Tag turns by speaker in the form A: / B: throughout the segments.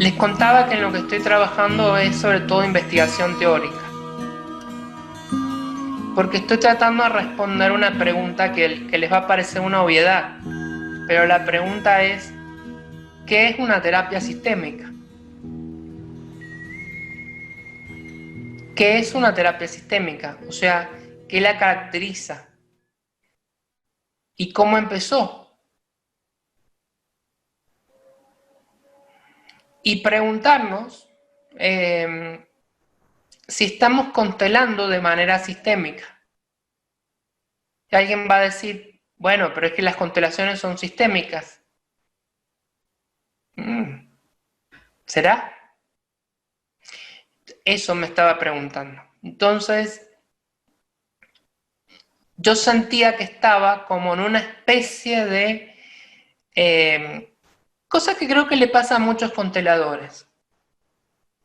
A: Les contaba que en lo que estoy trabajando es sobre todo investigación teórica, porque estoy tratando de responder una pregunta que les va a parecer una obviedad, pero la pregunta es, ¿qué es una terapia sistémica? ¿Qué es una terapia sistémica? O sea, ¿qué la caracteriza? ¿Y cómo empezó? Y preguntarnos si estamos constelando de manera sistémica. Y alguien va a decir, bueno, pero es que las constelaciones son sistémicas. ¿Será? Eso me estaba preguntando. Entonces, yo sentía que estaba como en una especie de cosa que creo que le pasa a muchos consteladores.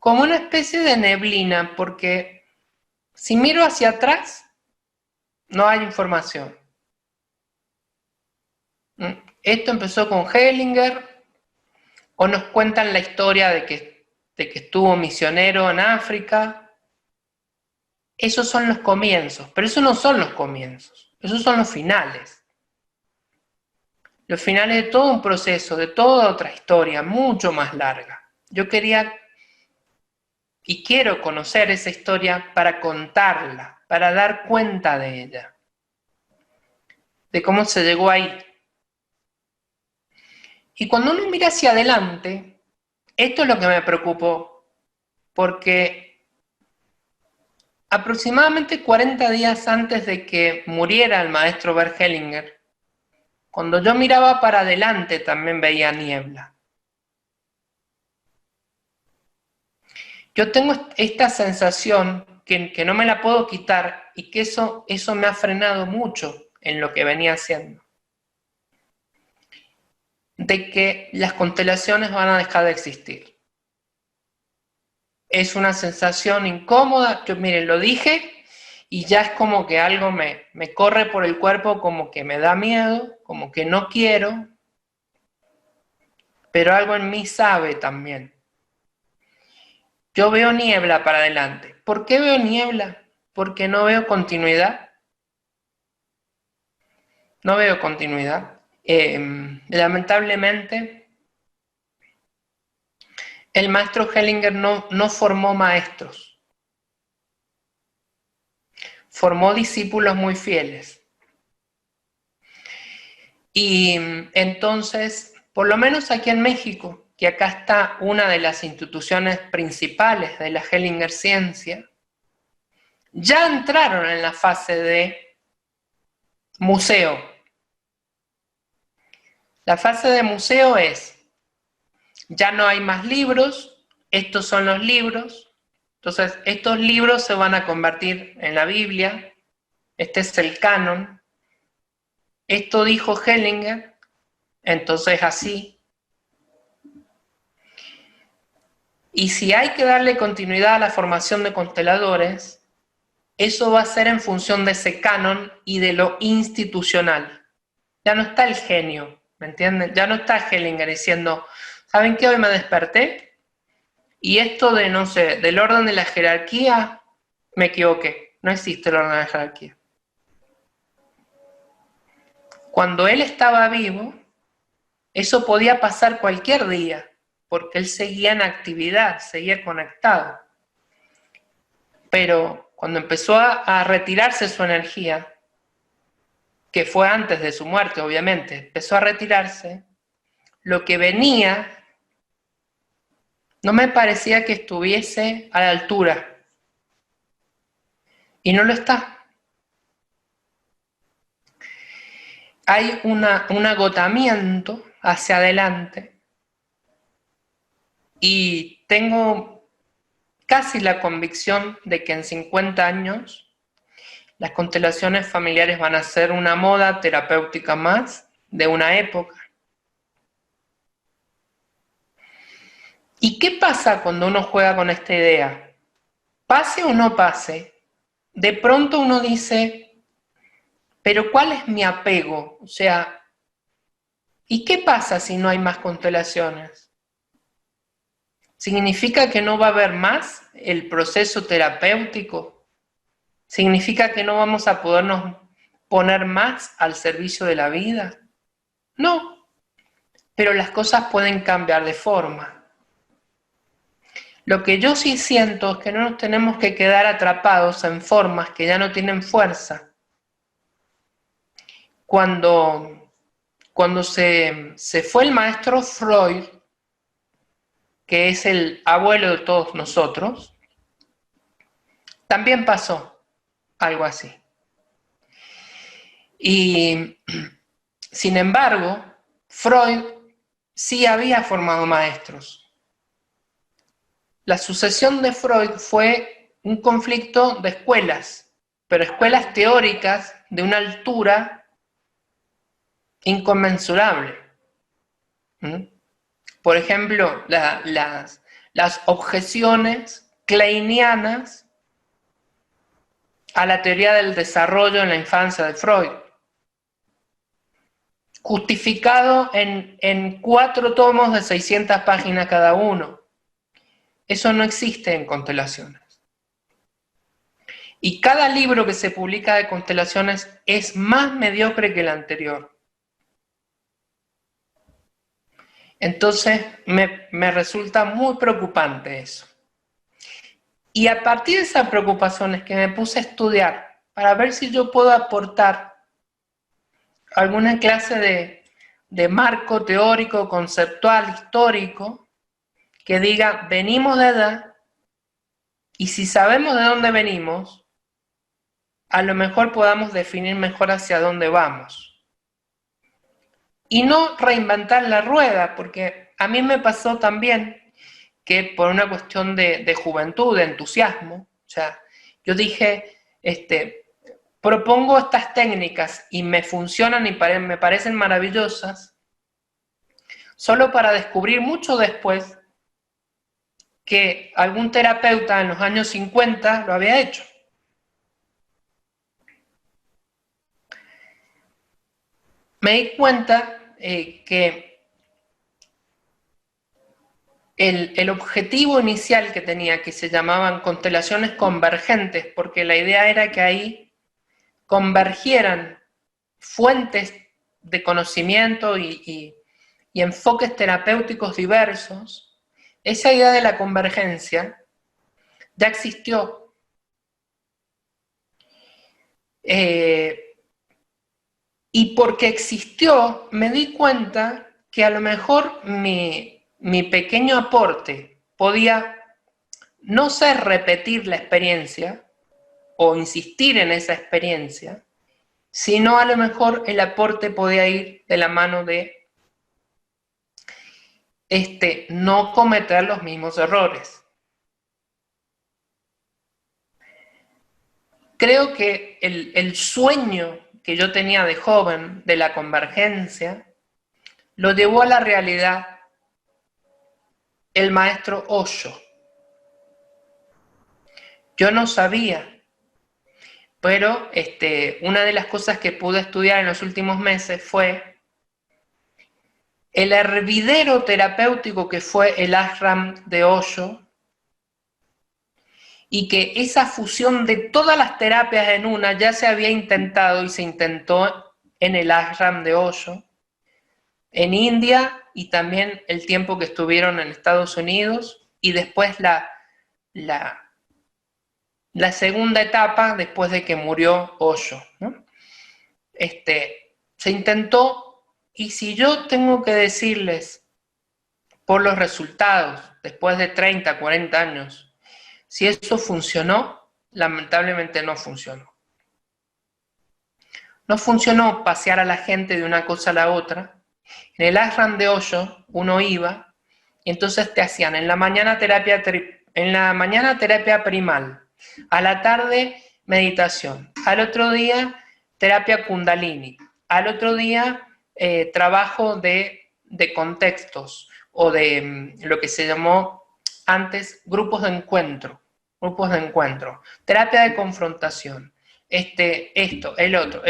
A: Como una especie de neblina, porque si miro hacia atrás, no hay información. Esto empezó con Hellinger, o nos cuentan la historia de que estuvo misionero en África. Esos son los comienzos, pero esos no son los comienzos, esos son los finales. Los finales de todo un proceso, de toda otra historia, mucho más larga. Yo quería y quiero conocer esa historia para contarla, para dar cuenta de ella, de cómo se llegó ahí. Y cuando uno mira hacia adelante, esto es lo que me preocupó, porque aproximadamente 40 días antes de que muriera el maestro Bert Hellinger, cuando yo miraba para adelante también veía niebla. Yo tengo esta sensación que no me la puedo quitar y que eso me ha frenado mucho en lo que venía haciendo. De que las constelaciones van a dejar de existir. Es una sensación incómoda. Yo, miren, lo dije y ya es como que algo me corre por el cuerpo, como que me da miedo, como que no quiero, pero algo en mí sabe también. Yo veo niebla para adelante. ¿Por qué veo niebla? Porque no veo continuidad. No veo continuidad. Lamentablemente, el maestro Hellinger no formó maestros. Formó discípulos muy fieles. Y entonces, por lo menos aquí en México, que acá está una de las instituciones principales de la Hellinger Ciencia, ya entraron en la fase de museo. La fase de museo es, ya no hay más libros, estos son los libros, entonces estos libros se van a convertir en la Biblia, este es el canon, esto dijo Hellinger, entonces así. Y si hay que darle continuidad a la formación de consteladores, eso va a ser en función de ese canon y de lo institucional. Ya no está el genio, ¿me entienden? Ya no está Hellinger diciendo, ¿saben qué? Hoy me desperté y esto de, no sé, del orden de la jerarquía, me equivoqué. No existe el orden de la jerarquía. Cuando él estaba vivo, eso podía pasar cualquier día, porque él seguía en actividad, seguía conectado. Pero cuando empezó a retirarse su energía, que fue antes de su muerte, obviamente, empezó a retirarse, lo que venía no me parecía que estuviese a la altura. Y no lo está. Hay un agotamiento hacia adelante y tengo casi la convicción de que en 50 años las constelaciones familiares van a ser una moda terapéutica más de una época. ¿Y qué pasa cuando uno juega con esta idea? Pase o no pase, de pronto uno dice, pero ¿cuál es mi apego? O sea, ¿y qué pasa si no hay más constelaciones? ¿Significa que no va a haber más el proceso terapéutico? ¿Significa que no vamos a podernos poner más al servicio de la vida? No, pero las cosas pueden cambiar de forma. Lo que yo sí siento es que no nos tenemos que quedar atrapados en formas que ya no tienen fuerza. Cuando se fue el maestro Freud, que es el abuelo de todos nosotros, también pasó algo así. Y sin embargo, Freud sí había formado maestros. La sucesión de Freud fue un conflicto de escuelas, pero escuelas teóricas de una altura inconmensurable. Por ejemplo, las objeciones kleinianas a la teoría del desarrollo en la infancia de Freud, justificado en 4 tomos de 600 páginas cada uno. Eso no existe en constelaciones. Y cada libro que se publica de constelaciones es más mediocre que el anterior. Entonces me resulta muy preocupante eso. Y a partir de esas preocupaciones que me puse a estudiar para ver si yo puedo aportar alguna clase de marco teórico, conceptual, histórico, que diga, venimos de allá, y si sabemos de dónde venimos, a lo mejor podamos definir mejor hacia dónde vamos. Y no reinventar la rueda, porque a mí me pasó también que por una cuestión de juventud, de entusiasmo, o sea, yo dije, propongo estas técnicas y me funcionan y me parecen maravillosas, solo para descubrir mucho después que algún terapeuta en los años 50 lo había hecho. Me di cuenta que el objetivo inicial que tenía, que se llamaban constelaciones convergentes, porque la idea era que ahí convergieran fuentes de conocimiento y enfoques terapéuticos diversos, esa idea de la convergencia ya existió. Y porque existió, me di cuenta que a lo mejor mi pequeño aporte podía no ser repetir la experiencia o insistir en esa experiencia, sino a lo mejor el aporte podía ir de la mano de no cometer los mismos errores. Creo que el sueño que yo tenía de joven de la convergencia lo llevó a la realidad el maestro Osho. Yo no sabía, pero una de las cosas que pude estudiar en los últimos meses fue el hervidero terapéutico que fue el ashram de Osho, y que esa fusión de todas las terapias en una ya se había intentado y se intentó en el ashram de Osho, en India, y también el tiempo que estuvieron en Estados Unidos, y después la segunda etapa después de que murió Osho, ¿no? Se intentó, y si yo tengo que decirles por los resultados después de 30, 40 años, si eso funcionó, lamentablemente no funcionó. No funcionó pasear a la gente de una cosa a la otra. En el ashram de Osho uno iba y entonces te hacían en la mañana terapia primal, a la tarde meditación, al otro día terapia kundalini, al otro día trabajo de contextos o de lo que se llamó antes grupos de encuentro, terapia de confrontación, esto, el otro,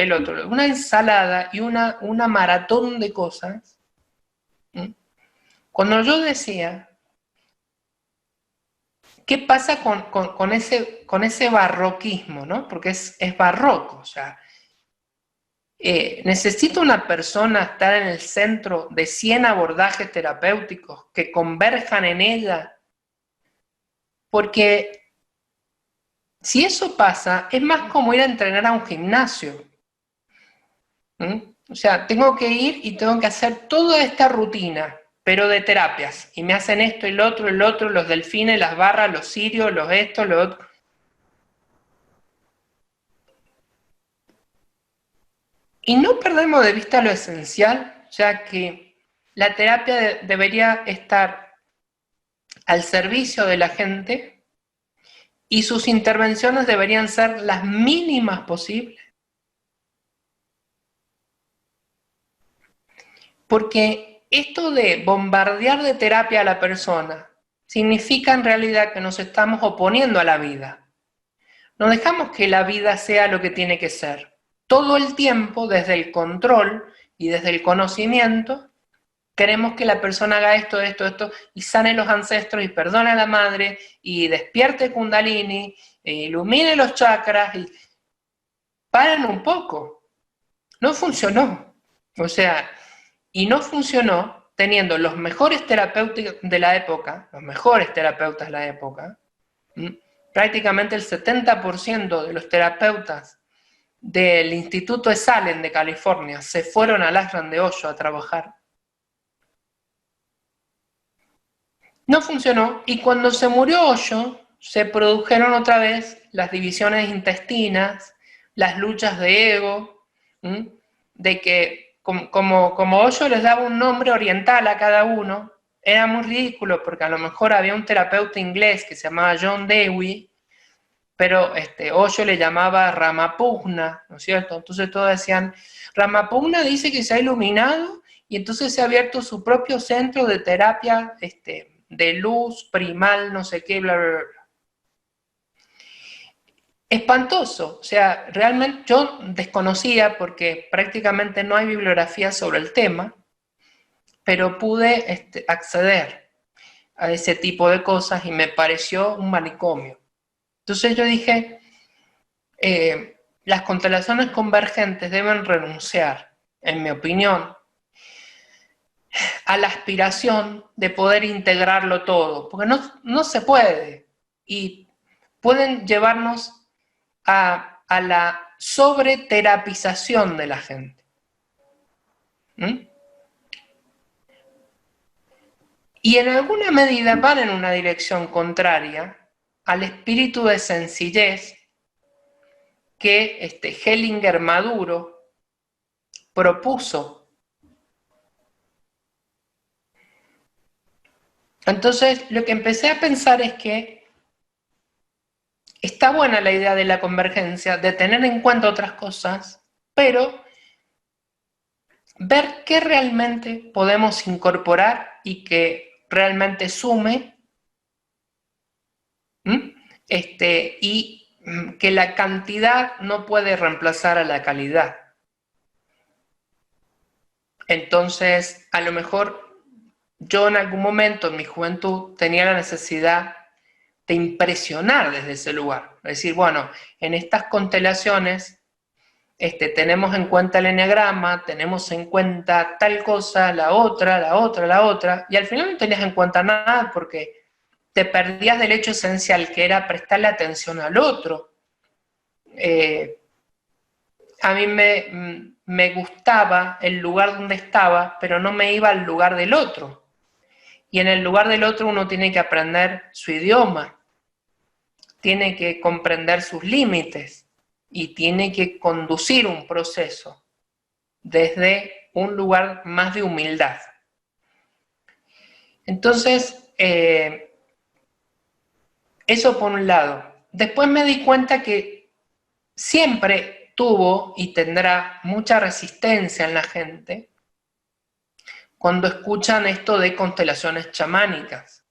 A: una ensalada y una maratón de cosas. Cuando yo decía, ¿qué pasa con ese barroquismo, ¿no? Porque es barroco, o sea, ¿necesita una persona estar en el centro de 100 abordajes terapéuticos que converjan en ella? Porque si eso pasa, es más como ir a entrenar a un gimnasio. O sea, tengo que ir y tengo que hacer toda esta rutina, pero de terapias. Y me hacen esto, el otro, los delfines, las barras, los cirios, los esto, lo otro. Y no perdemos de vista lo esencial, ya que la terapia debería estar al servicio de la gente y sus intervenciones deberían ser las mínimas posibles. Porque esto de bombardear de terapia a la persona significa en realidad que nos estamos oponiendo a la vida. No dejamos que la vida sea lo que tiene que ser. Todo el tiempo, desde el control y desde el conocimiento, queremos que la persona haga esto, y sane los ancestros, y perdone a la madre, y despierte Kundalini, e ilumine los chakras, y paren un poco. No funcionó. O sea, y no funcionó teniendo los mejores terapeutas de la época, los mejores terapeutas de la época, prácticamente el 70% de los terapeutas del Instituto de Salem de California se fueron al ashram de Osho a trabajar. No funcionó, y cuando se murió Osho, se produjeron otra vez las divisiones intestinas, las luchas de ego, de que como Osho les daba un nombre oriental a cada uno, era muy ridículo porque a lo mejor había un terapeuta inglés que se llamaba John Dewey, pero Osho le llamaba Ramapugna, ¿no es cierto? Entonces todos decían, Ramapugna dice que se ha iluminado y entonces se ha abierto su propio centro de terapia de luz primal, no sé qué, bla, bla, bla. Espantoso, o sea, realmente yo desconocía porque prácticamente no hay bibliografía sobre el tema, pero pude acceder a ese tipo de cosas y me pareció un manicomio. Entonces yo dije, las constelaciones convergentes deben renunciar, en mi opinión, a la aspiración de poder integrarlo todo, porque no se puede, y pueden llevarnos a la sobreterapización de la gente. Y en alguna medida van en una dirección contraria al espíritu de sencillez que Hellinger Maduro propuso. Entonces, lo que empecé a pensar es que está buena la idea de la convergencia, de tener en cuenta otras cosas, pero ver qué realmente podemos incorporar y que realmente sume, y que la cantidad no puede reemplazar a la calidad. Entonces, a lo mejor yo en algún momento en mi juventud tenía la necesidad de impresionar desde ese lugar. Es decir, bueno, en estas constelaciones tenemos en cuenta el eneagrama, tenemos en cuenta tal cosa, la otra, y al final no tenías en cuenta nada porque te perdías del hecho esencial, que era prestarle atención al otro. A mí me gustaba el lugar donde estaba, pero no me iba al lugar del otro. Y en el lugar del otro uno tiene que aprender su idioma, tiene que comprender sus límites y tiene que conducir un proceso desde un lugar más de humildad. Entonces, eso por un lado. Después me di cuenta que siempre tuvo y tendrá mucha resistencia en la gente cuando escuchan esto de constelaciones chamánicas.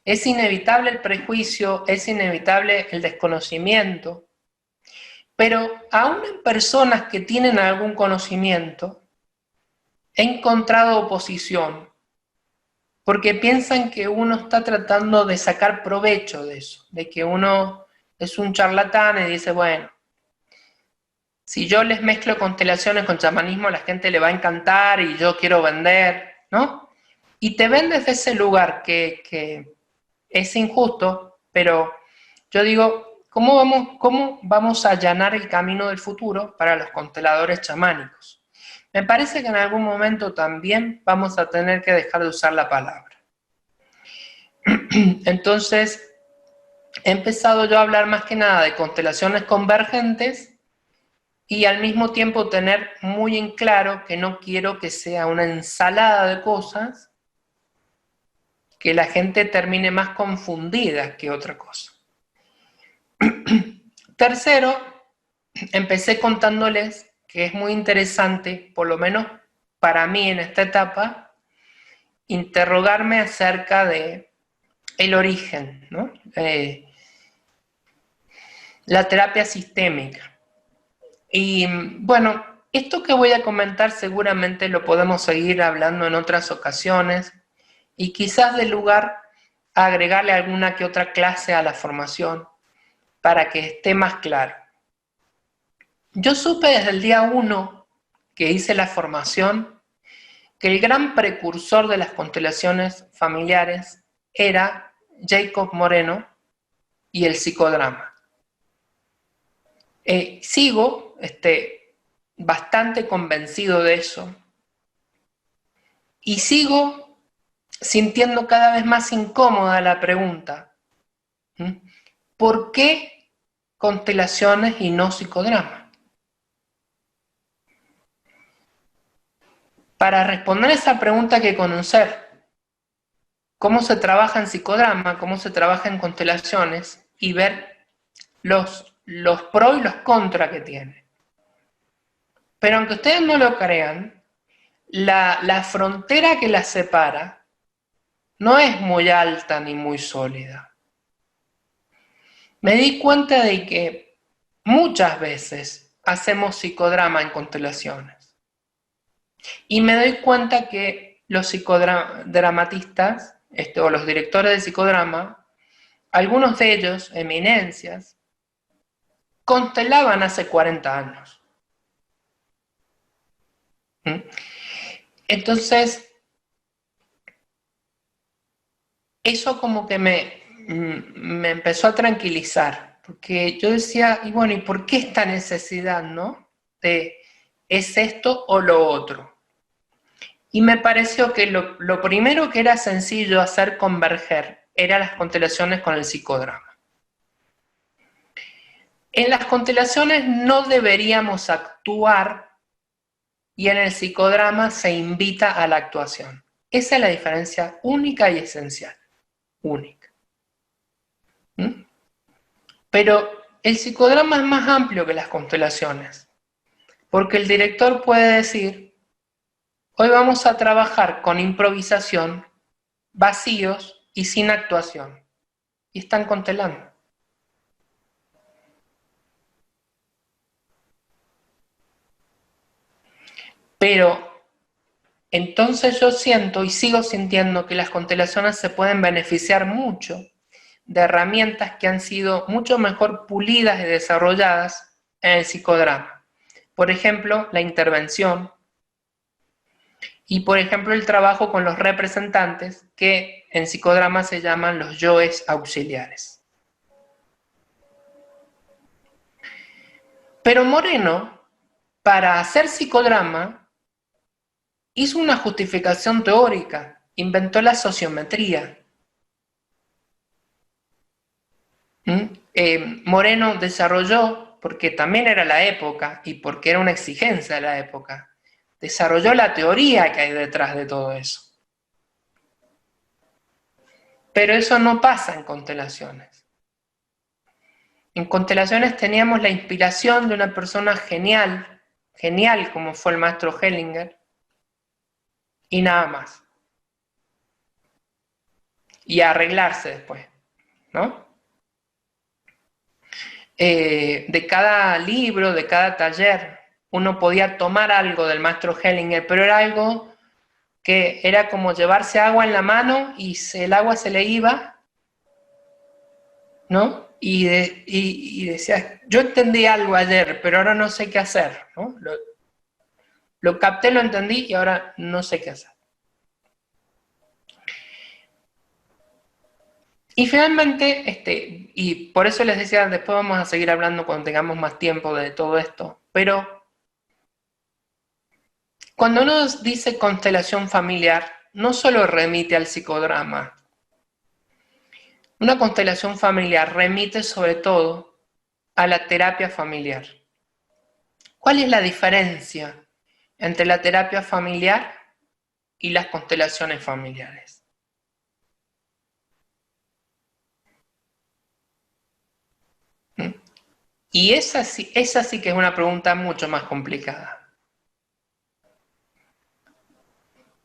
A: Es inevitable el prejuicio, es inevitable el desconocimiento, pero aún en personas que tienen algún conocimiento, he encontrado oposición, porque piensan que uno está tratando de sacar provecho de eso, de que uno es un charlatán y dice, bueno, si yo les mezclo constelaciones con chamanismo, a la gente le va a encantar y yo quiero vender, ¿no? Y te ven desde ese lugar que es injusto, pero yo digo, ¿cómo vamos a allanar el camino del futuro para los consteladores chamánicos? Me parece que en algún momento también vamos a tener que dejar de usar la palabra. Entonces, he empezado yo a hablar más que nada de constelaciones convergentes y al mismo tiempo tener muy en claro que no quiero que sea una ensalada de cosas, que la gente termine más confundida que otra cosa. Tercero, empecé contándoles que es muy interesante, por lo menos para mí en esta etapa, interrogarme acerca de el origen, ¿no? La terapia sistémica. Y bueno, esto que voy a comentar seguramente lo podemos seguir hablando en otras ocasiones y quizás de lugar a agregarle alguna que otra clase a la formación para que esté más claro. Yo supe desde el día 1 que hice la formación que el gran precursor de las constelaciones familiares era Jacob Moreno y el psicodrama. Sigo bastante convencido de eso y sigo sintiendo cada vez más incómoda la pregunta, ¿por qué constelaciones y no psicodrama? Para responder esa pregunta hay que conocer cómo se trabaja en psicodrama, cómo se trabaja en constelaciones y ver los pros y los contras que tiene. Pero aunque ustedes no lo crean, la frontera que las separa no es muy alta ni muy sólida. Me di cuenta de que muchas veces hacemos psicodrama en constelaciones. Y me doy cuenta que los psicodramatistas, o los directores de psicodrama, algunos de ellos, eminencias, constelaban hace 40 años. Entonces, eso como que me empezó a tranquilizar, porque yo decía, y bueno, ¿y por qué esta necesidad, no? ¿Es esto o lo otro? Y me pareció que lo primero que era sencillo hacer converger eran las constelaciones con el psicodrama. En las constelaciones no deberíamos actuar y en el psicodrama se invita a la actuación. Esa es la diferencia única y esencial. Única. Pero el psicodrama es más amplio que las constelaciones, porque el director puede decir, hoy vamos a trabajar con improvisación, vacíos y sin actuación. Y están constelando. Pero entonces yo siento y sigo sintiendo que las constelaciones se pueden beneficiar mucho de herramientas que han sido mucho mejor pulidas y desarrolladas en el psicodrama. Por ejemplo, la intervención y, por ejemplo, el trabajo con los representantes que en psicodrama se llaman los yoes auxiliares. Pero Moreno, para hacer psicodrama, hizo una justificación teórica, inventó la sociometría. Moreno desarrolló, porque también era la época y porque era una exigencia de la época, desarrolló la teoría que hay detrás de todo eso. Pero eso no pasa en constelaciones. En constelaciones teníamos la inspiración de una persona genial, genial como fue el maestro Hellinger, y nada más. Y a arreglarse después, ¿no? De cada libro, de cada taller, uno podía tomar algo del maestro Hellinger, pero era algo que era como llevarse agua en la mano y el agua se le iba, ¿no? Y decía, yo entendí algo ayer, pero ahora no sé qué hacer, ¿no? Lo capté, lo entendí y ahora no sé qué hacer. Y finalmente, y por eso les decía, después vamos a seguir hablando cuando tengamos más tiempo de todo esto, pero cuando uno dice constelación familiar, no solo remite al psicodrama. Una constelación familiar remite sobre todo a la terapia familiar. ¿Cuál es la diferencia entre la terapia familiar y las constelaciones familiares? Y esa sí que es una pregunta mucho más complicada.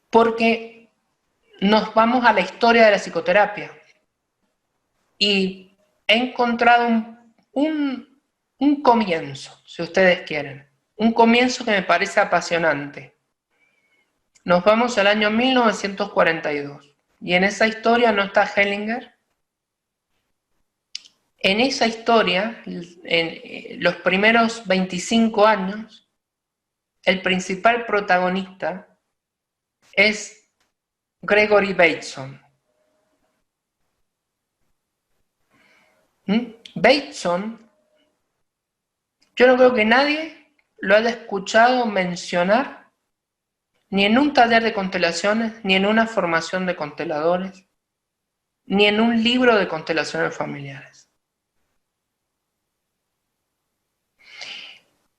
A: Porque nos vamos a la historia de la psicoterapia y he encontrado un comienzo, si ustedes quieren. Un comienzo que me parece apasionante. Nos vamos al año 1942 y en esa historia no está Hellinger. En esa historia, en los primeros 25 años, el principal protagonista es Gregory Bateson. Bateson, yo no creo que nadie lo haya escuchado mencionar ni en un taller de constelaciones, ni en una formación de consteladores, ni en un libro de constelaciones familiares.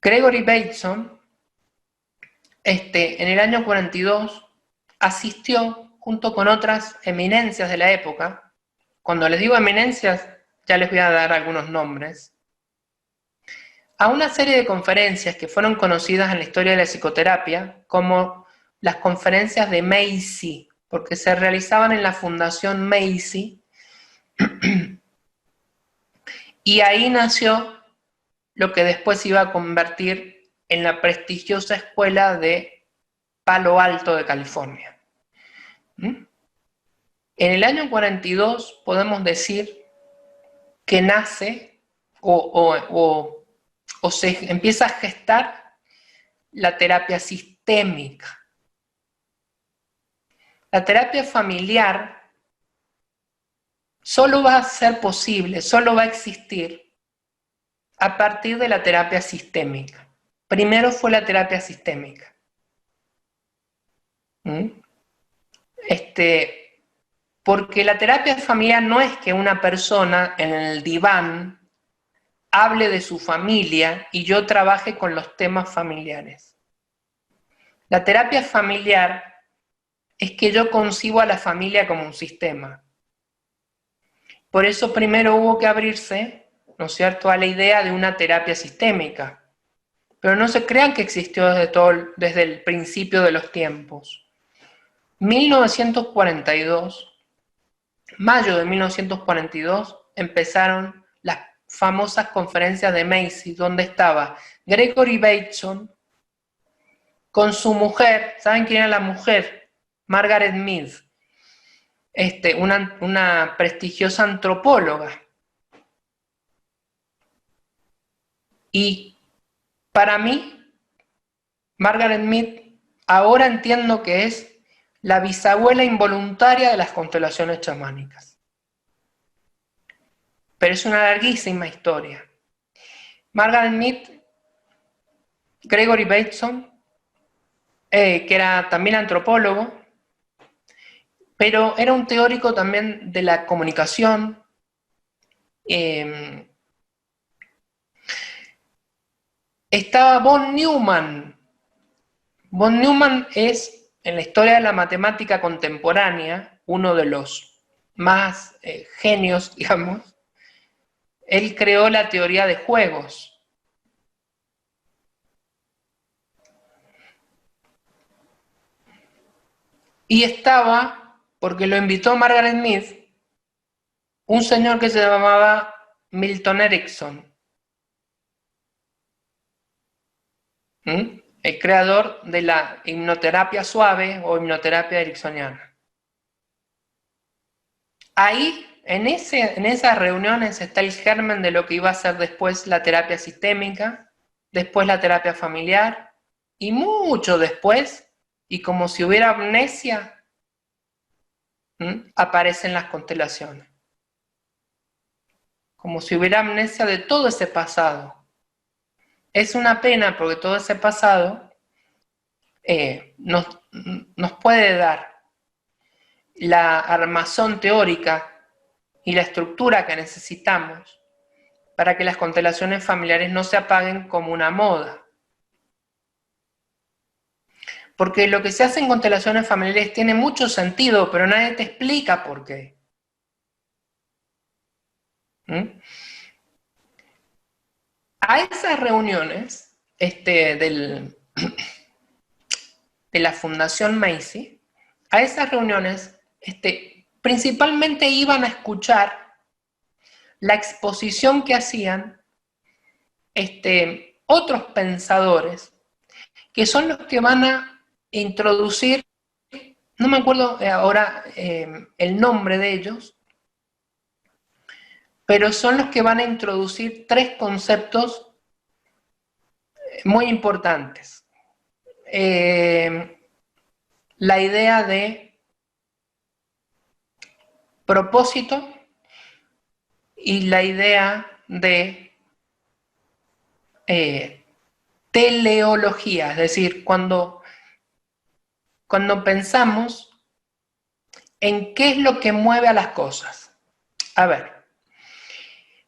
A: Gregory Bateson, en el año 42, asistió junto con otras eminencias de la época. Cuando les digo eminencias, ya les voy a dar algunos nombres, a una serie de conferencias que fueron conocidas en la historia de la psicoterapia como las conferencias de Macy, porque se realizaban en la Fundación Macy, y ahí nació lo que después iba a convertir en la prestigiosa escuela de Palo Alto de California. En el año 42 podemos decir que nace o se empieza a gestar la terapia sistémica. La terapia familiar solo va a ser posible, solo va a existir a partir de la terapia sistémica. Primero fue la terapia sistémica. Porque la terapia familiar no es que una persona en el diván hable de su familia y yo trabaje con los temas familiares. La terapia familiar es que yo concibo a la familia como un sistema. Por eso primero hubo que abrirse, ¿no es cierto?, a la idea de una terapia sistémica. Pero no se crean que existió desde el principio de los tiempos. 1942, mayo de 1942, empezaron las famosas conferencias de Macy, donde estaba Gregory Bateson con su mujer. ¿Saben quién era la mujer? Margaret Mead, una prestigiosa antropóloga. Y para mí, Margaret Mead, ahora entiendo que es la bisabuela involuntaria de las constelaciones chamánicas. Pero es una larguísima historia. Margaret Mead, Gregory Bateson, que era también antropólogo, pero era un teórico también de la comunicación. Estaba von Neumann. Von Neumann es, en la historia de la matemática contemporánea, uno de los más genios, digamos. Él creó la teoría de juegos. Y estaba, porque lo invitó Margaret Mead, un señor que se llamaba Milton Erickson. el creador de la hipnoterapia suave o hipnoterapia ericksoniana. Ahí, en esas reuniones está el germen de lo que iba a ser después la terapia sistémica, después la terapia familiar, y mucho después, y como si hubiera amnesia, aparecen las constelaciones. Como si hubiera amnesia de todo ese pasado. Es una pena porque todo ese pasado nos puede dar la armazón teórica y la estructura que necesitamos para que las constelaciones familiares no se apaguen como una moda. Porque lo que se hace en constelaciones familiares tiene mucho sentido, pero nadie te explica por qué. A esas reuniones de la Fundación Macy, a esas reuniones principalmente iban a escuchar la exposición que hacían otros pensadores, que son los que van a introducir, no me acuerdo ahora el nombre de ellos, pero son los que van a introducir 3 conceptos muy importantes. La idea de propósito y la idea de teleología, es decir, cuando pensamos en qué es lo que mueve a las cosas. A ver,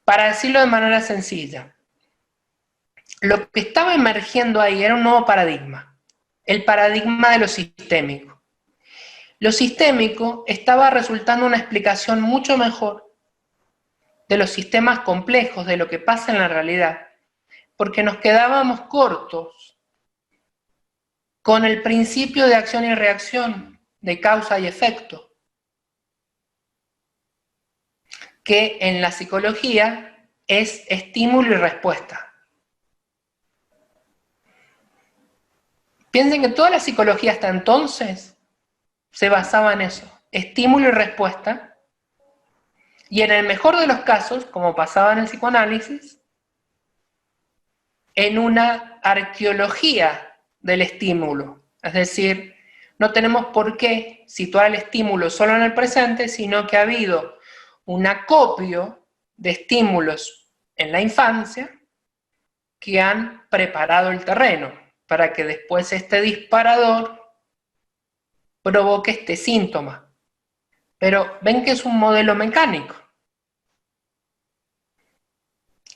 A: para decirlo de manera sencilla, lo que estaba emergiendo ahí era un nuevo paradigma, el paradigma de lo sistémico. Lo sistémico estaba resultando una explicación mucho mejor de los sistemas complejos, de lo que pasa en la realidad, porque nos quedábamos cortos con el principio de acción y reacción, de causa y efecto, que en la psicología es estímulo y respuesta. Piensen que toda la psicología hasta entonces se basaba en eso, estímulo y respuesta, y en el mejor de los casos, como pasaba en el psicoanálisis, en una arqueología del estímulo. Es decir, no tenemos por qué situar el estímulo solo en el presente, sino que ha habido un acopio de estímulos en la infancia que han preparado el terreno para que después este disparador provoque este síntoma. Pero ven que es un modelo mecánico.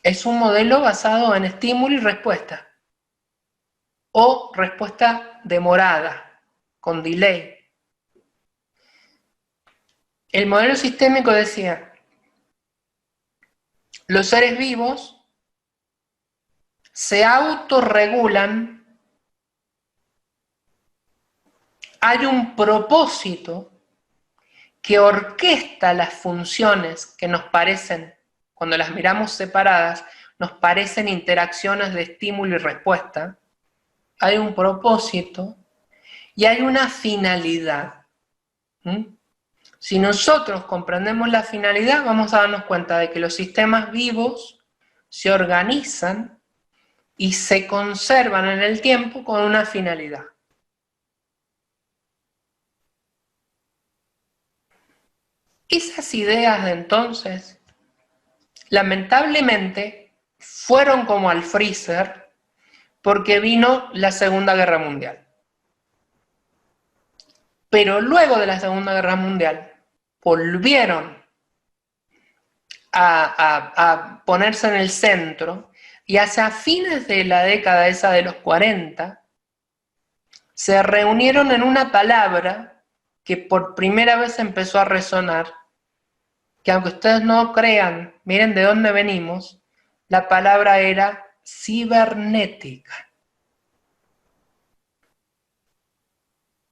A: Es un modelo basado en estímulo y respuesta. O respuesta demorada, con delay. El modelo sistémico decía, los seres vivos se autorregulan, hay un propósito que orquesta las funciones que nos parecen, cuando las miramos separadas, nos parecen interacciones de estímulo y respuesta. Hay un propósito y hay una finalidad. Si nosotros comprendemos la finalidad, vamos a darnos cuenta de que los sistemas vivos se organizan y se conservan en el tiempo con una finalidad. Esas ideas de entonces, lamentablemente, fueron como al freezer porque vino la Segunda Guerra Mundial. Pero luego de la Segunda Guerra Mundial, volvieron a ponerse en el centro y hacia fines de la década esa de los 40, se reunieron en una palabra que por primera vez empezó a resonar, que aunque ustedes no crean, miren de dónde venimos, la palabra era cibernética.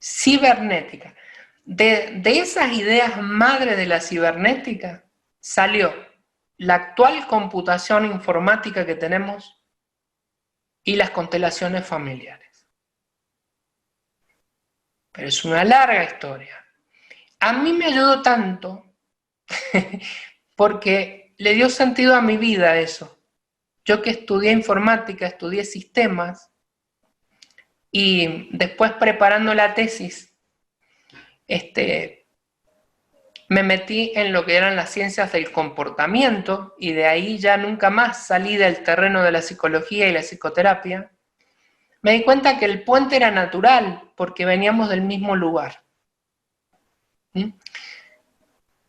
A: Cibernética. De esas ideas madre de la cibernética salió la actual computación informática que tenemos y las constelaciones familiares. pero es una larga historia. A mí me ayudó tanto porque le dio sentido a mi vida eso. Yo que estudié informática, estudié sistemas, y después preparando la tesis, me metí en lo que eran las ciencias del comportamiento, y de ahí ya nunca más salí del terreno de la psicología y la psicoterapia. Me di cuenta que el puente era natural, porque veníamos del mismo lugar. ¿Mm?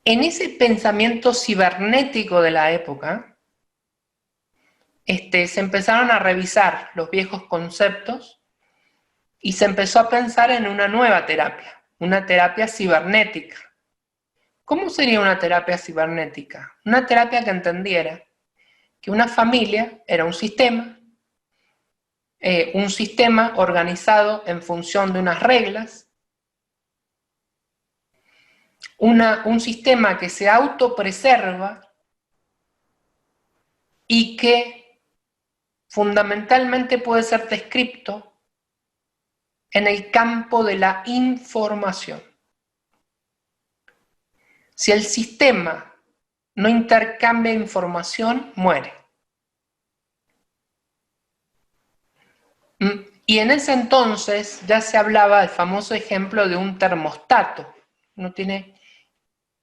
A: En ese pensamiento cibernético de la época, se empezaron a revisar los viejos conceptos y se empezó a pensar en una nueva terapia, una terapia cibernética. ¿Cómo sería una terapia cibernética? Una terapia que entendiera que una familia era un sistema organizado en función de unas reglas, un sistema que se autopreserva y que fundamentalmente puede ser descrito en el campo de la información. Si el sistema no intercambia información, muere. Y en ese entonces ya se hablaba del famoso ejemplo de un termostato. Uno tiene,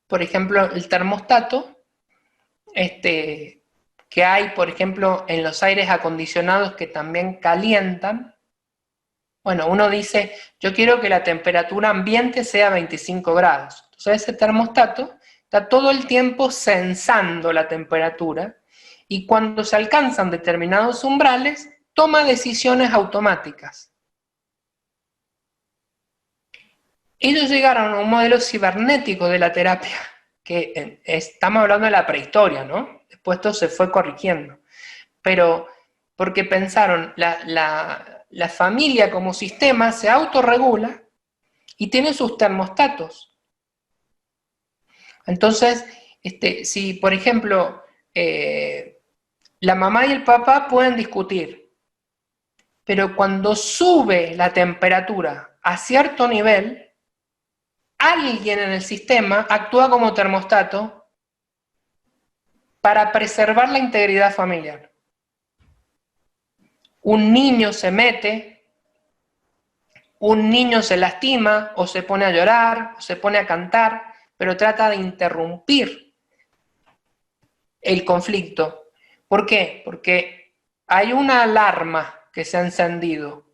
A: por ejemplo, el termostato, que hay, por ejemplo, en los aires acondicionados que también calientan. Bueno, uno dice, yo quiero que la temperatura ambiente sea 25 grados. Entonces ese termostato está todo el tiempo sensando la temperatura, y cuando se alcanzan determinados umbrales, toma decisiones automáticas. Ellos llegaron a un modelo cibernético de la terapia, que estamos hablando de la prehistoria, ¿no? Después esto se fue corrigiendo. Pero porque pensaron, la familia como sistema se autorregula y tiene sus termostatos. Entonces, si por ejemplo la mamá y el papá pueden discutir, pero cuando sube la temperatura a cierto nivel, alguien en el sistema actúa como termostato para preservar la integridad familiar. Un niño se mete, un niño se lastima, o se pone a llorar, o se pone a cantar, pero trata de interrumpir el conflicto. ¿Por qué? Porque hay una alarma que se ha encendido.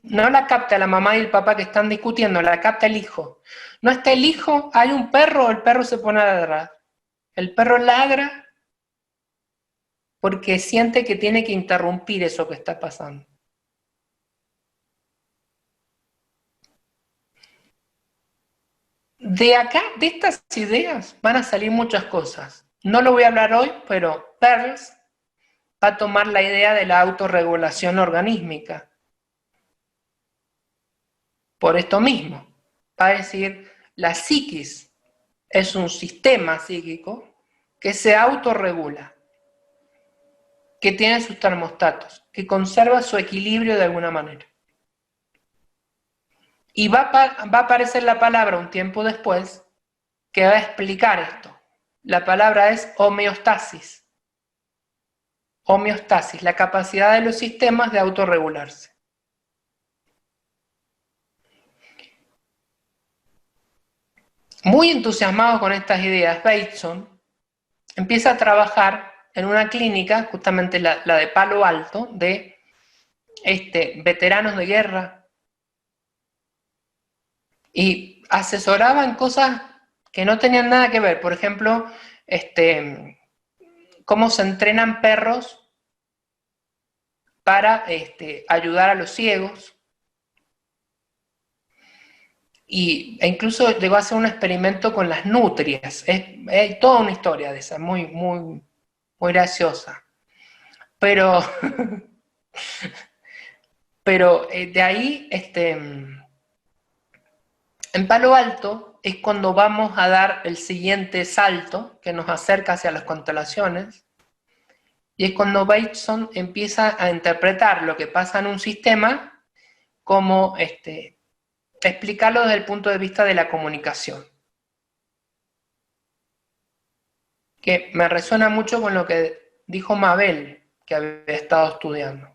A: No la capta la mamá y el papá que están discutiendo, la capta el hijo. No está el hijo, hay un perro, el perro se pone a ladrar. El perro ladra porque siente que tiene que interrumpir eso que está pasando. De acá, de estas ideas, van a salir muchas cosas. No lo voy a hablar hoy, pero Peirce va a tomar la idea de la autorregulación organísmica. Por esto mismo, va a decir, la psiquis es un sistema psíquico que se autorregula, que tiene sus termostatos, que conserva su equilibrio de alguna manera. Y va a aparecer la palabra un tiempo después que va a explicar esto. La palabra es homeostasis. Homeostasis, la capacidad de los sistemas de autorregularse. Muy entusiasmado con estas ideas, Bateson empieza a trabajar en una clínica, justamente la de Palo Alto, de veteranos de guerra, y asesoraba en cosas que no tenían nada que ver. Por ejemplo, cómo se entrenan perros para ayudar a los ciegos. E incluso llegó a hacer un experimento con las nutrias. Es toda una historia de esa, muy, muy, muy graciosa. Pero de ahí, en Palo Alto es cuando vamos a dar el siguiente salto que nos acerca hacia las constelaciones, y es cuando Bateson empieza a interpretar lo que pasa en un sistema como explicarlo desde el punto de vista de la comunicación. Que me resuena mucho con lo que dijo Mabel, que había estado estudiando.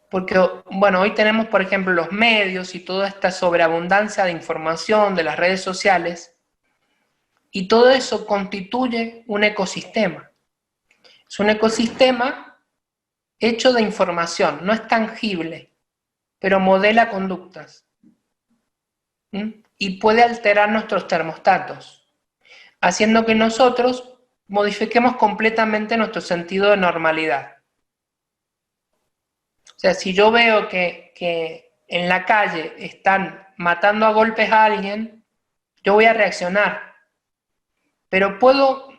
A: Porque, bueno, hoy tenemos, por ejemplo, los medios y toda esta sobreabundancia de información de las redes sociales, y todo eso constituye un ecosistema. Es un ecosistema hecho de información, no es tangible, pero modela conductas. Y puede alterar nuestros termostatos, haciendo que nosotros modifiquemos completamente nuestro sentido de normalidad. O sea, si yo veo que en la calle están matando a golpes a alguien, yo voy a reaccionar. Pero puedo,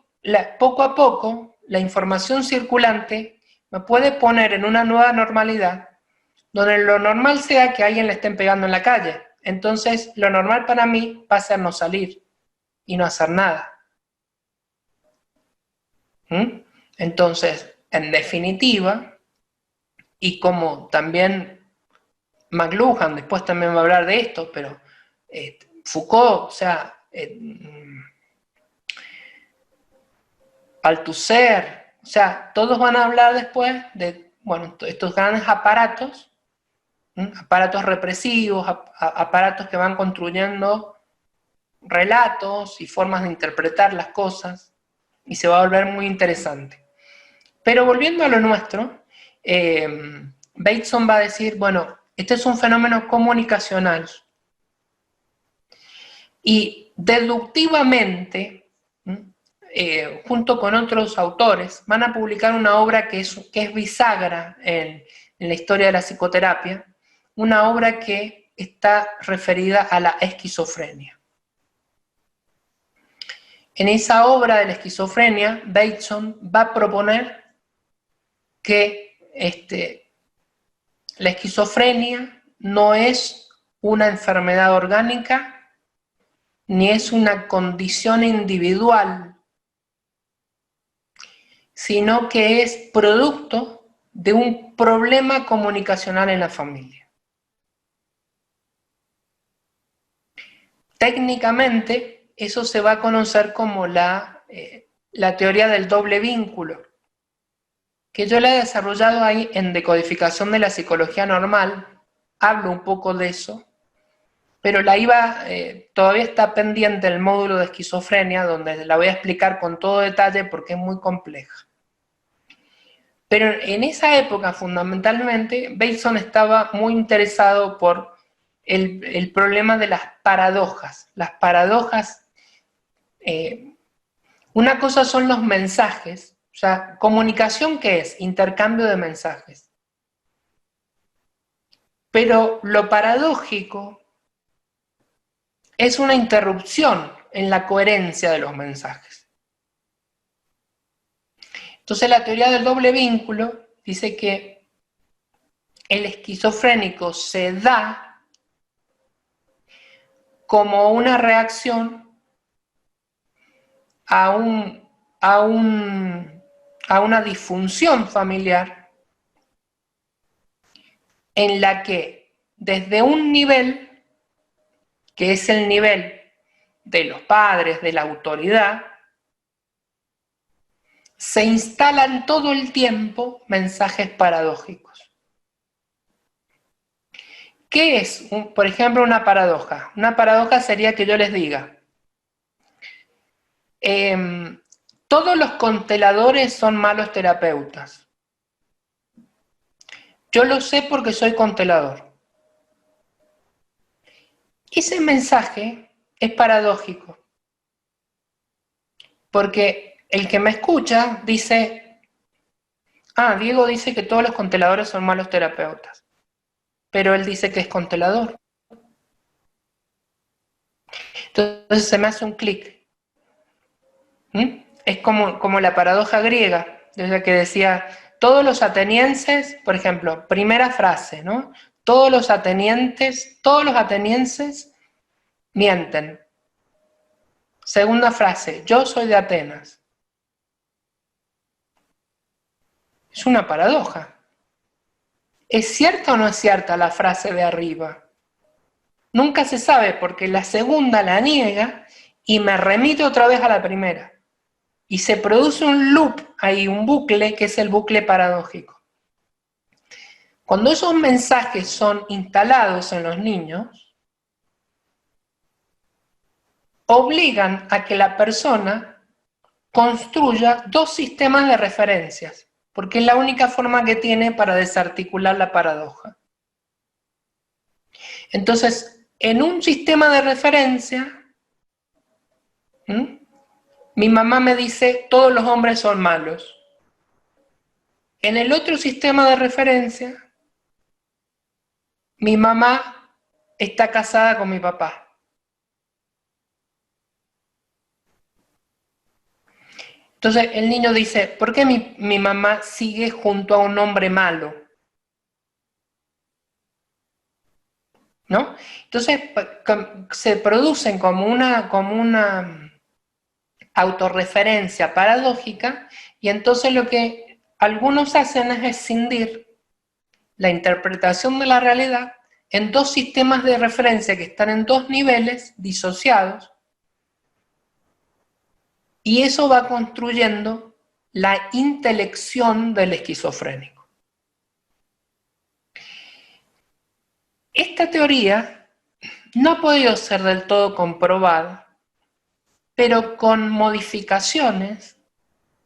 A: poco a poco, la información circulante me puede poner en una nueva normalidad, donde lo normal sea que a alguien le estén pegando en la calle. Entonces, lo normal para mí va a ser no salir y no hacer nada. Entonces, en definitiva, y como también McLuhan después también va a hablar de esto, pero Foucault, o sea, Althusser, o sea, todos van a hablar después de, bueno, estos grandes aparatos, aparatos represivos, aparatos que van construyendo relatos y formas de interpretar las cosas, y se va a volver muy interesante. Pero volviendo a lo nuestro, Bateson va a decir, bueno, este es un fenómeno comunicacional, y deductivamente, junto con otros autores, van a publicar una obra que es bisagra en la historia de la psicoterapia, una obra que está referida a la esquizofrenia. En esa obra de la esquizofrenia, Bateson va a proponer que la esquizofrenia no es una enfermedad orgánica, ni es una condición individual, sino que es producto de un problema comunicacional en la familia. Técnicamente, eso se va a conocer como la teoría del doble vínculo, que yo la he desarrollado ahí en Decodificación de la Psicología Normal, hablo un poco de eso, pero todavía está pendiente el módulo de esquizofrenia, donde la voy a explicar con todo detalle porque es muy compleja. Pero en esa época, fundamentalmente, Bateson estaba muy interesado por el problema de las paradojas. Las paradojas, una cosa son los mensajes, o sea, comunicación, ¿qué es? Intercambio de mensajes. Pero lo paradójico es una interrupción en la coherencia de los mensajes. Entonces la teoría del doble vínculo dice que el esquizofrénico se da como una reacción a una disfunción familiar en la que desde un nivel, que es el nivel de los padres, de la autoridad, se instalan todo el tiempo mensajes paradójicos. ¿Qué es, por ejemplo, una paradoja? Una paradoja sería que yo les diga, todos los consteladores son malos terapeutas. Yo lo sé porque soy constelador. Ese mensaje es paradójico, porque el que me escucha dice, Diego dice que todos los consteladores son malos terapeutas, pero él dice que es constelador. Entonces se me hace un clic. Es como la paradoja griega, desde que decía, todos los atenienses, por ejemplo, primera frase, ¿no? Todos los atenienses mienten. Segunda frase, yo soy de Atenas. Es una paradoja. ¿Es cierta o no es cierta la frase de arriba? Nunca se sabe porque la segunda la niega y me remite otra vez a la primera. Y se produce un loop, hay un bucle que es el bucle paradójico. Cuando esos mensajes son instalados en los niños, obligan a que la persona construya dos sistemas de referencias, porque es la única forma que tiene para desarticular la paradoja. Entonces, en un sistema de referencia, mi mamá me dice, todos los hombres son malos. En el otro sistema de referencia, mi mamá está casada con mi papá. Entonces el niño dice, ¿por qué mi mamá sigue junto a un hombre malo? ¿No? Entonces se producen como una autorreferencia paradójica y entonces lo que algunos hacen es escindir la interpretación de la realidad en dos sistemas de referencia que están en dos niveles disociados y eso va construyendo la intelección del esquizofrénico. Esta teoría no ha podido ser del todo comprobada, pero con modificaciones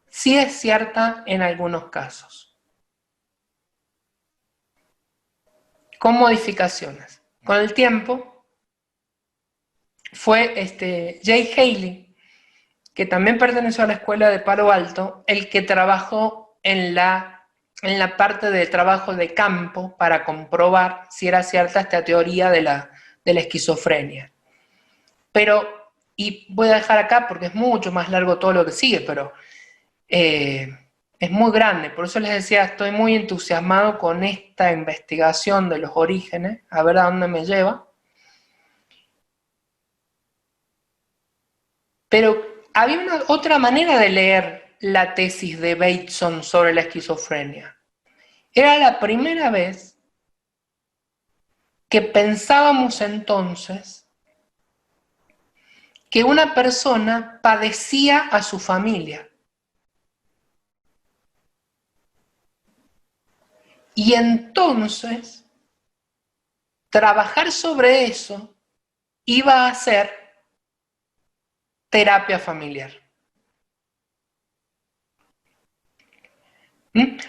A: sí es cierta en algunos casos. Con modificaciones. Con el tiempo fue Jay Haley, que también perteneció a la escuela de Palo Alto, el que trabajó en la parte de trabajo de campo para comprobar si era cierta esta teoría de la esquizofrenia. Pero, y voy a dejar acá porque es mucho más largo todo lo que sigue, pero es muy grande, por eso les decía, estoy muy entusiasmado con esta investigación de los orígenes, a ver a dónde me lleva. Pero había otra manera de leer la tesis de Bateson sobre la esquizofrenia. Era la primera vez que pensábamos entonces que una persona padecía a su familia. Y entonces, trabajar sobre eso iba a ser terapia familiar.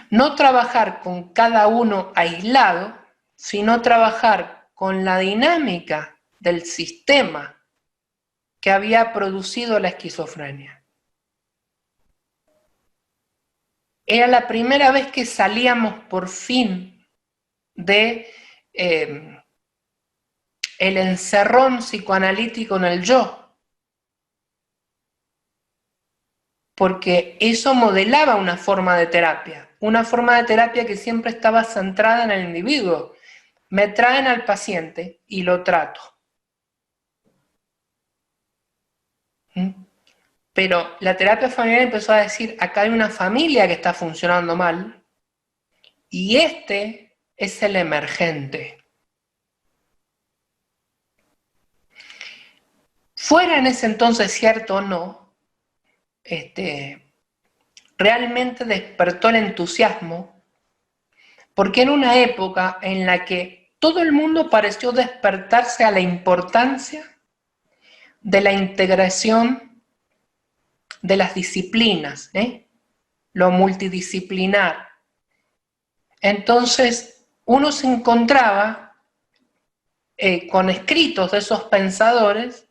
A: No trabajar con cada uno aislado, sino trabajar con la dinámica del sistema que había producido la esquizofrenia. Era la primera vez que salíamos por fin de el encerrón psicoanalítico en el yo, porque eso modelaba una forma de terapia que siempre estaba centrada en el individuo. Me traen al paciente y lo trato. Pero la terapia familiar empezó a decir, acá hay una familia que está funcionando mal y este es el emergente. Fuera en ese entonces cierto o no, realmente despertó el entusiasmo porque era una época en la que todo el mundo pareció despertarse a la importancia de la integración de las disciplinas, lo multidisciplinar. Entonces, uno se encontraba con escritos de esos pensadores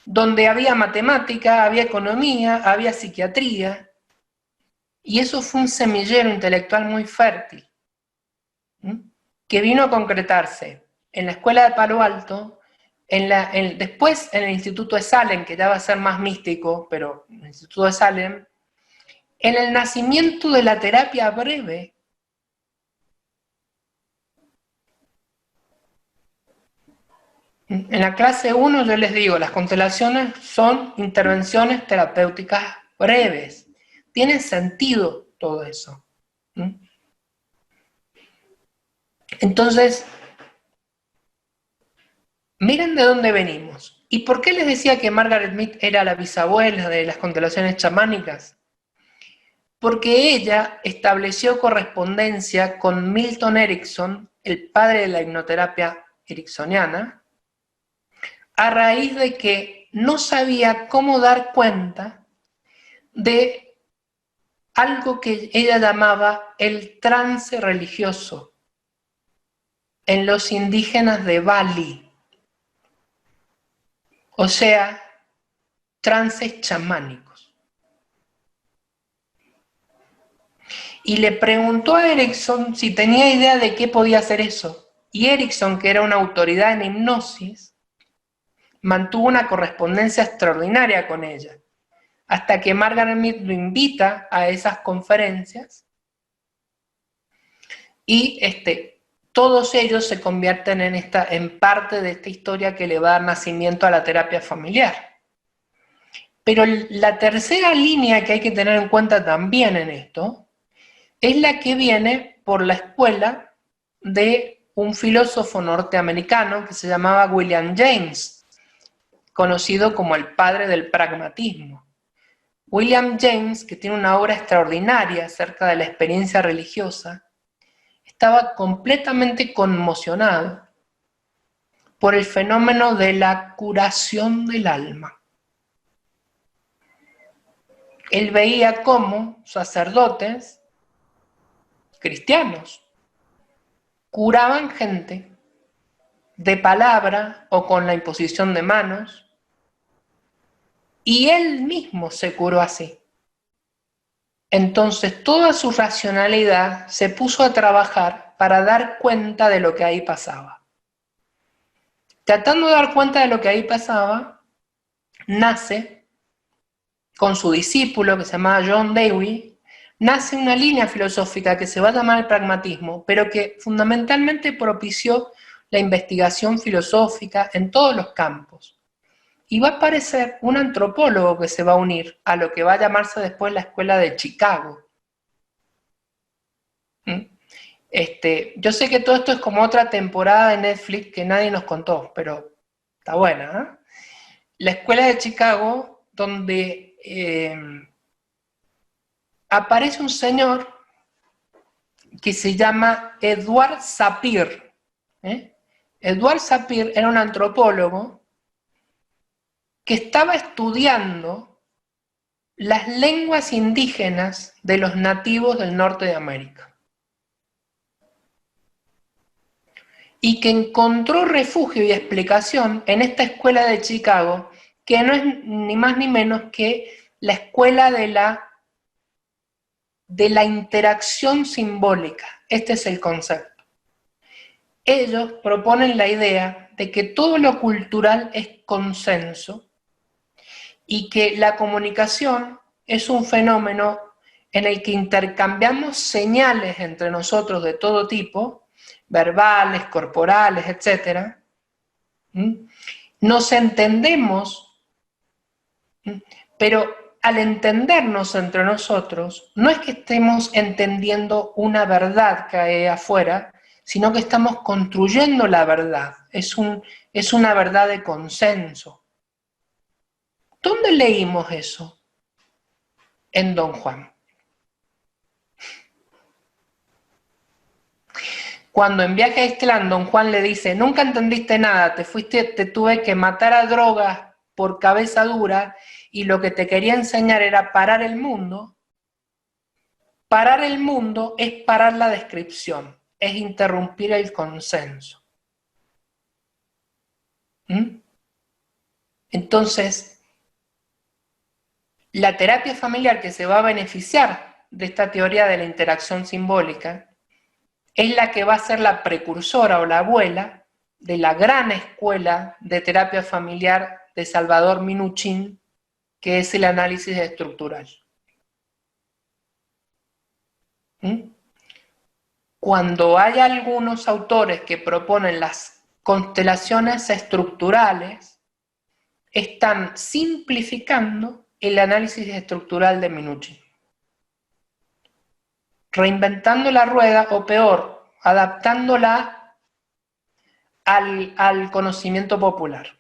A: donde había matemática, había economía, había psiquiatría, y eso fue un semillero intelectual muy fértil, que vino a concretarse en la escuela de Palo Alto, después en el Instituto de Salem, que ya va a ser más místico, pero en el Instituto de Salem, en el nacimiento de la terapia breve. En la clase 1 yo les digo, las constelaciones son intervenciones terapéuticas breves. Tiene sentido todo eso. Entonces, miren de dónde venimos. ¿Y por qué les decía que Margaret Mead era la bisabuela de las constelaciones chamánicas? Porque ella estableció correspondencia con Milton Erickson, el padre de la hipnoterapia ericksoniana, a raíz de que no sabía cómo dar cuenta de algo que ella llamaba el trance religioso en los indígenas de Bali, o sea, trances chamánicos. Y le preguntó a Erickson si tenía idea de qué podía hacer eso. Y Erickson, que era una autoridad en hipnosis, mantuvo una correspondencia extraordinaria con ella, hasta que Margaret Mead lo invita a esas conferencias y todos ellos se convierten en parte de esta historia que le va a dar nacimiento a la terapia familiar. Pero la tercera línea que hay que tener en cuenta también en esto es la que viene por la escuela de un filósofo norteamericano que se llamaba William James, conocido como el padre del pragmatismo. William James, que tiene una obra extraordinaria acerca de la experiencia religiosa, estaba completamente conmocionado por el fenómeno de la curación del alma. Él veía cómo sacerdotes cristianos curaban gente de palabra o con la imposición de manos, y él mismo se curó así. Entonces toda su racionalidad se puso a trabajar para dar cuenta de lo que ahí pasaba. Tratando de dar cuenta de lo que ahí pasaba, nace, con su discípulo que se llamaba John Dewey, nace una línea filosófica que se va a llamar el pragmatismo, pero que fundamentalmente propició la investigación filosófica en todos los campos. Y va a aparecer un antropólogo que se va a unir a lo que va a llamarse después la Escuela de Chicago. Yo sé que todo esto es como otra temporada de Netflix que nadie nos contó, pero está buena, ¿eh? La Escuela de Chicago, donde aparece un señor que se llama Edward Sapir. Edward Sapir era un antropólogo que estaba estudiando las lenguas indígenas de los nativos del norte de América. Y que encontró refugio y explicación en esta escuela de Chicago, que no es ni más ni menos que la escuela de la interacción simbólica. Este es el concepto. Ellos proponen la idea de que todo lo cultural es consenso y que la comunicación es un fenómeno en el que intercambiamos señales entre nosotros de todo tipo, verbales, corporales, etc. Nos entendemos, pero al entendernos entre nosotros, no es que estemos entendiendo una verdad que hay afuera, sino que estamos construyendo la verdad. Es una verdad de consenso. ¿Dónde leímos eso? En Don Juan. Cuando en Viaje a Ixtlán, Don Juan le dice, nunca entendiste nada, te tuve que matar a drogas por cabeza dura, y lo que te quería enseñar era parar el mundo. Parar el mundo es parar la descripción, es interrumpir el consenso. Entonces, la terapia familiar que se va a beneficiar de esta teoría de la interacción simbólica es la que va a ser la precursora o la abuela de la gran escuela de terapia familiar de Salvador Minuchin, que es el análisis estructural. Cuando hay algunos autores que proponen las constelaciones estructurales, están simplificando el análisis estructural de Minuchin, reinventando la rueda, o peor, adaptándola al conocimiento popular.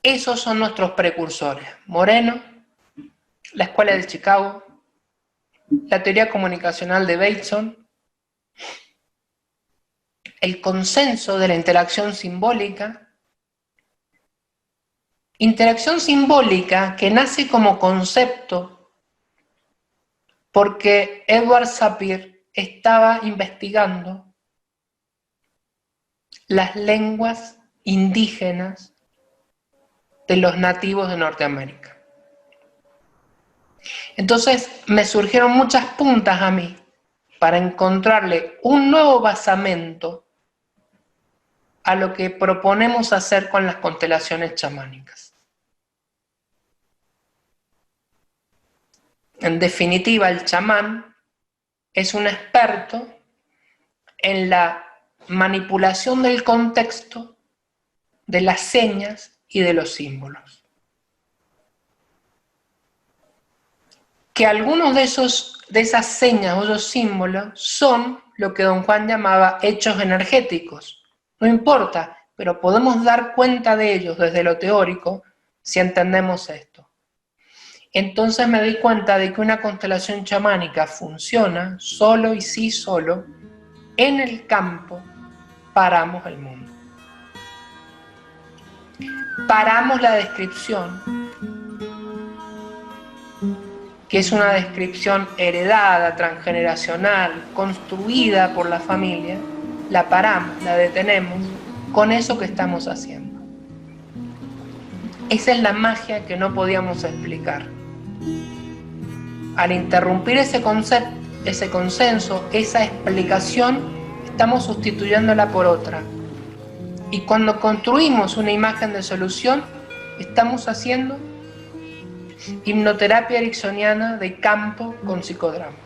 A: Esos son nuestros precursores. Moreno, la Escuela de Chicago, la teoría comunicacional de Bateson, el consenso de la interacción simbólica que nace como concepto porque Edward Sapir estaba investigando las lenguas indígenas de los nativos de Norteamérica. Entonces me surgieron muchas puntas a mí para encontrarle un nuevo basamento a lo que proponemos hacer con las constelaciones chamánicas. En definitiva, el chamán es un experto en la manipulación del contexto, de las señas y de los símbolos. Que algunos de esas señas o esos símbolos son lo que don Juan llamaba hechos energéticos. No importa, pero podemos dar cuenta de ellos desde lo teórico si entendemos esto. Entonces me di cuenta de que una constelación chamánica funciona solo y sí solo en el campo. Paramos el mundo. Paramos la descripción, que es una descripción heredada, transgeneracional, construida por la familia, la paramos, la detenemos con eso que estamos haciendo. Esa es la magia que no podíamos explicar. Al interrumpir ese consenso, esa explicación, estamos sustituyéndola por otra. Y cuando construimos una imagen de solución, estamos haciendo hipnoterapia ericksoniana de campo con psicodrama.